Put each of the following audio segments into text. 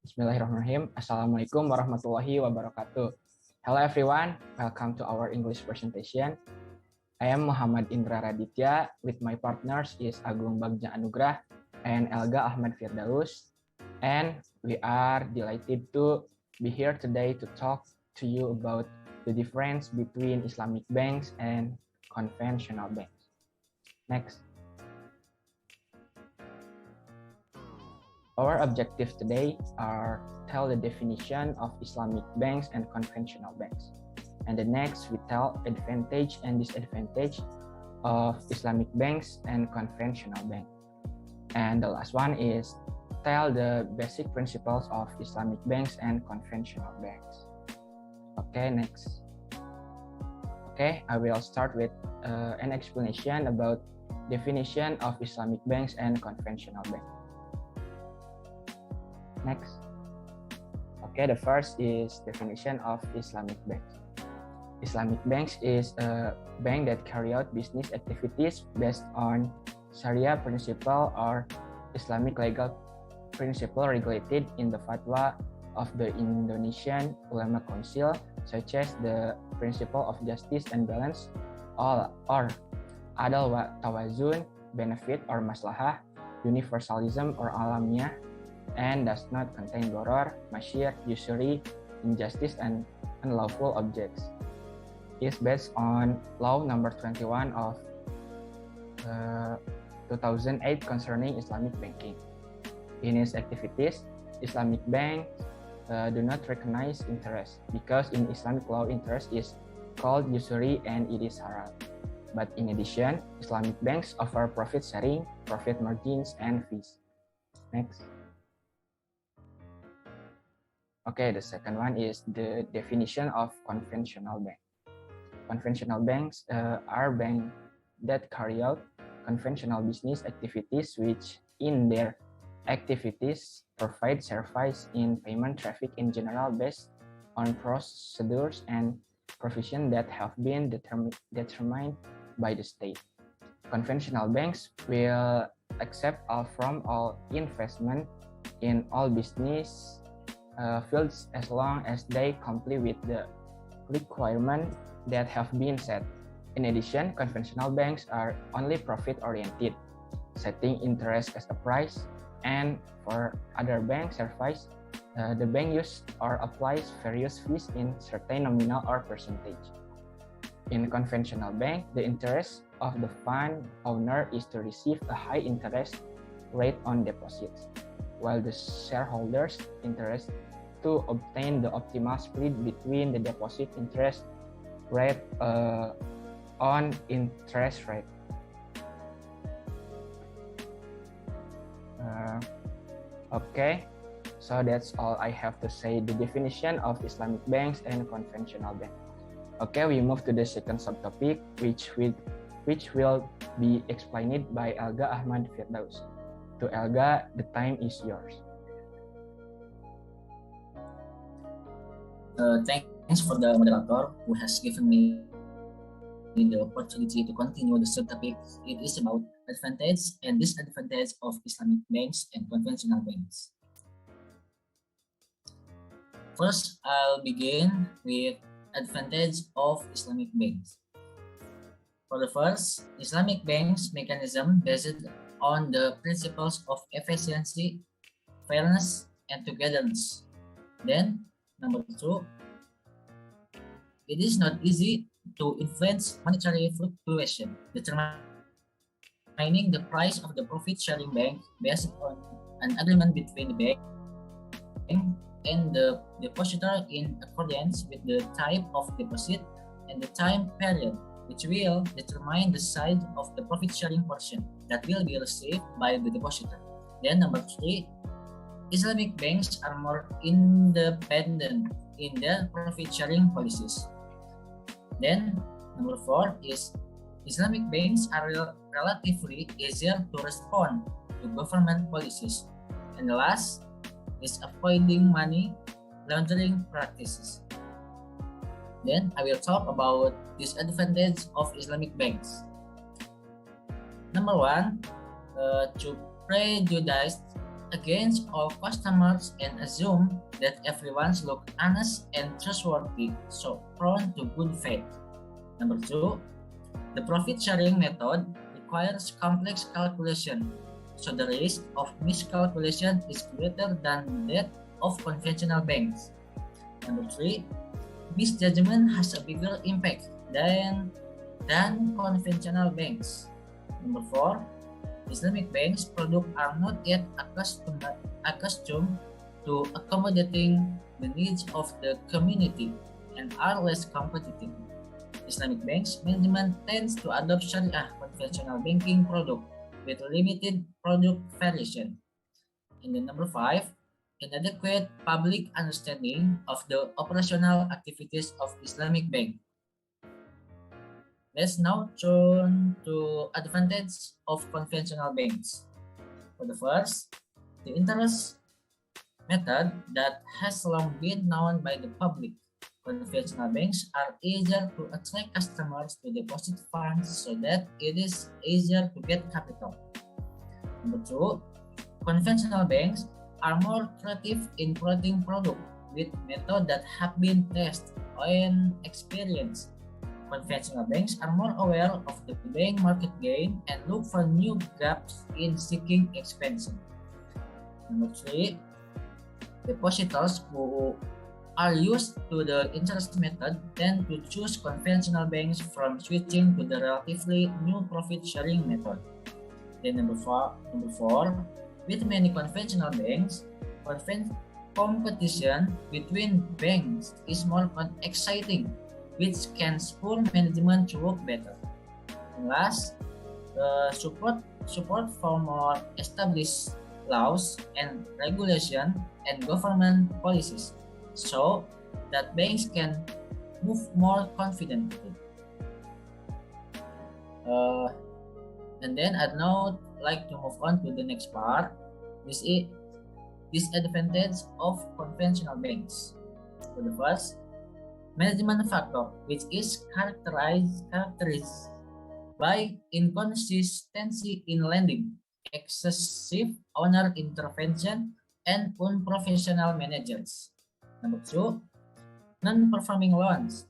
Bismillahirrahmanirrahim. Assalamualaikum warahmatullahi wabarakatuh. Hello everyone, welcome to our English presentation. I am Muhammad Indra Raditya, with my partners is Agung Bagja Anugrah and Elga Ahmad Firdaus. And we are delighted to be here today to talk to you about the difference between Islamic banks and conventional banks. Next. Our objectives today are tell the definition of Islamic banks and conventional banks. And the next we tell advantage and disadvantage of Islamic banks and conventional banks. And the last one is tell the basic principles of Islamic banks and conventional banks. Okay, next. Okay, I will start with an explanation about definition of Islamic banks and conventional banks. Next. Okay, the first is definition of Islamic banks. Islamic banks is a bank that carry out business activities based on Sharia principle or Islamic legal principle regulated in the fatwa of the Indonesian Ulama Council, such as the principle of justice and balance, or adal wa tawazun, benefit or maslahah, universalism or alamiyah, and does not contain doror, masyir, usury, injustice, and unlawful objects. It is based on Law Number 21 of 2008 concerning Islamic banking. In its activities, Islamic banks do not recognize interest because in Islamic law interest is called usury and it is haram. But in addition, Islamic banks offer profit sharing, profit margins, and fees. Next. Okay, the second one is the definition of conventional bank. Conventional banks are banks that carry out conventional business activities which in their activities provide service in payment traffic in general based on procedures and provisions that have been determined by the state. Conventional banks will accept all from all investment in all business fields as long as they comply with the requirements that have been set. In addition, conventional banks are only profit-oriented, setting interest as a price, and for other bank service, the bank uses or applies various fees in certain nominal or percentage. In a conventional bank, the interest of the fund owner is to receive a high interest rate on deposits, while the shareholders' interest to obtain the optimal spread between the deposit interest rate on interest rate. Okay, so that's all I have to say the definition of Islamic banks and conventional banks. Okay, we move to the second subtopic, which will be explained by Elga Ahmad Firdaus. To Elga, the time is yours. Thanks for the moderator who has given me the opportunity to continue the subtopic. It is about advantage and disadvantage of Islamic banks and conventional banks. First, I'll begin with advantage of Islamic banks. For the first, Islamic banks mechanism based on the principles of efficiency, fairness, and togetherness. Then, number two, it is not easy to influence monetary fluctuation, determining the price of the profit-sharing bank based on an agreement between the bank and the depositor in accordance with the type of deposit and the time period, which will determine the size of the profit-sharing portion that will be received by the depositor. Then number three, Islamic banks are more independent in their profit-sharing policies. Then number four is Islamic banks are relatively easier to respond to government policies. And the last is avoiding money laundering practices. Then I will talk about disadvantage of Islamic banks. Number one, to prejudice against all customers and assume that everyone's look honest and trustworthy, so prone to good faith. Number 2, the profit sharing method requires complex calculation, so the risk of miscalculation is greater than that of conventional banks. Number 3, misjudgment has a bigger impact than conventional banks. Number 4, Islamic banks' products are not yet accustomed to accommodating the needs of the community and are less competitive. Islamic banks' management tends to adopt Sharia conventional banking product with limited product variation. And then number 5, inadequate public understanding of the operational activities of Islamic bank. Let's now turn to advantage of conventional banks. For the first, the interest method that has long been known by the public. Conventional banks are easier to attract customers to deposit funds so that it is easier to get capital. Number 2, conventional banks are more creative in creating products with methods that have been tested and experienced. Conventional banks are more aware of the bank market gain and look for new gaps in seeking expansion. Number 3, depositors who are used to the interest method tend to choose conventional banks from switching to the relatively new profit sharing method. Then number four, with many conventional banks, competition between banks is more exciting, which can spur management to work better. And last, support for more established laws and regulation and government policies so that banks can move more confidently. And then I'd now like to move on to the next part. This is disadvantage of conventional banks. For the first, management factor, which is characterized by inconsistency in lending, excessive owner intervention, and unprofessional managers. Number 2, non-performing loans,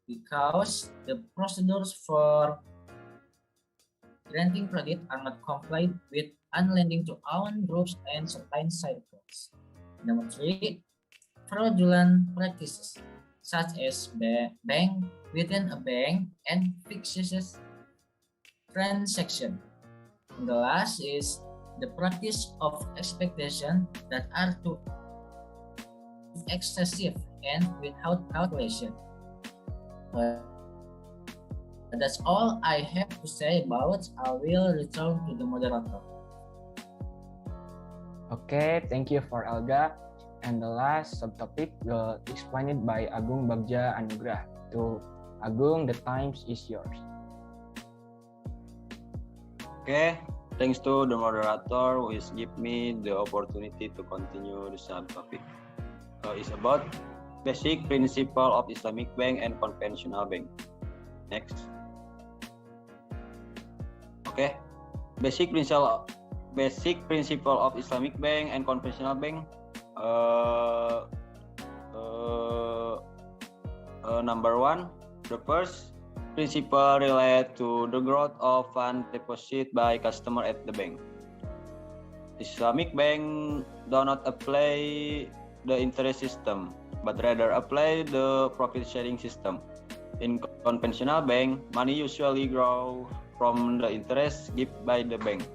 because the procedures for granting credit are not complied with unlending to own groups and certain cycles. Number 3, fraudulent practices, such as bank within a bank and fictitious transaction. And the last is the practice of expectation that are too excessive and without calculation. That's all I have to say about. I will return to the moderator. Okay, thank you for Elga. And the last subtopic will explained by Agung Bagja Anugrah. To Agung, the time is yours. Okay, thanks to the moderator who is give me the opportunity to continue the subtopic. It's about basic principle of Islamic bank and conventional bank. Next. Okay, basic principle of Islamic bank and conventional bank. Number 1, the first principle relate to the growth of fund deposit by customer at the bank. Islamic bank do not apply the interest system, but rather apply the profit sharing system. In conventional bank, money usually grow from the interest given by the bank.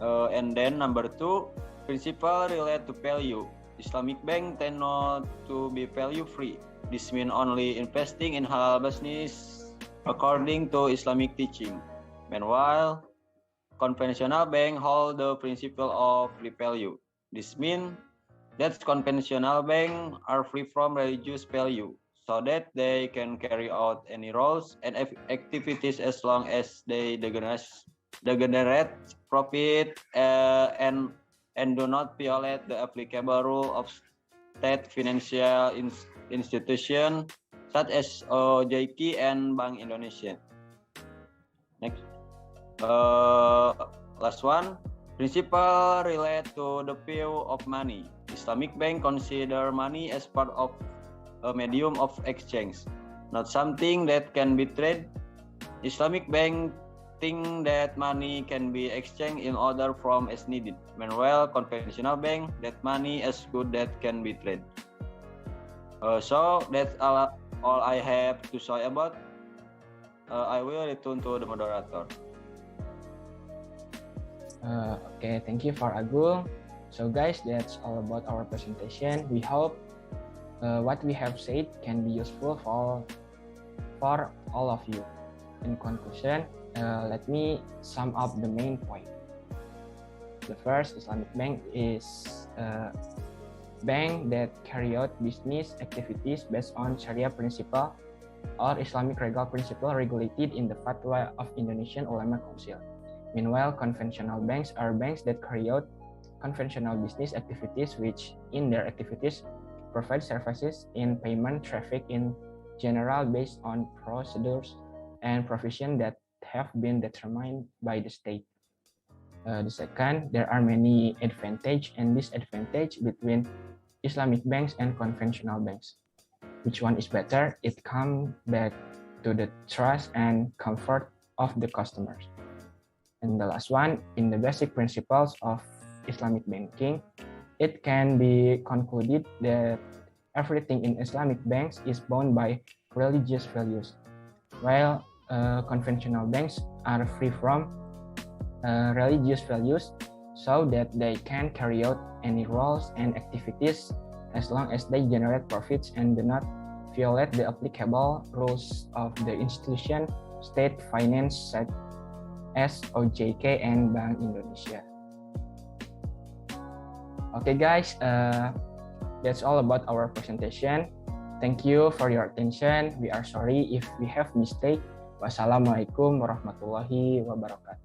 And then number 2, principle relate to value. Islamic bank tend not to be value free. This means only investing in halal business according to Islamic teaching. Meanwhile, conventional bank hold the principle of free value. This means that conventional bank are free from religious value, so that they can carry out any roles and activities as long as they generate profit and do not violate the applicable rule of state financial institution such as OJK and Bank Indonesia. Next, last one, Principle relate to the view of money. Islamic bank consider money as part of a medium of exchange, not something that can be traded. Islamic bank think that money can be exchanged in other form as needed. Meanwhile, conventional bank that money as good that can be traded. So that's all I have to say about. I will return to the moderator. Okay, thank you for Agul. So guys, that's all about our presentation. We hope what we have said can be useful for all of you. In conclusion, let me sum up the main point. The first, Islamic bank is a bank that carry out business activities based on Sharia principle or Islamic legal principle regulated in the Fatwa of Indonesian Ulama Council. Meanwhile, conventional banks are banks that carry out conventional business activities which in their activities provide services in payment traffic in general based on procedures and provisions that have been determined by the state. The second, there are many advantages and disadvantages between Islamic banks and conventional banks. Which one is better? It comes back to the trust and comfort of the customers. And the last one, in the basic principles of Islamic banking, it can be concluded that everything in Islamic banks is bound by religious values, while conventional banks are free from religious values so that they can carry out any roles and activities as long as they generate profits and do not violate the applicable rules of the institution, state finance, such as OJK and Bank Indonesia. Okay guys, that's all about our presentation. Thank you for your attention. We are sorry if we have mistake. Wassalamualaikum warahmatullahi wabarakatuh.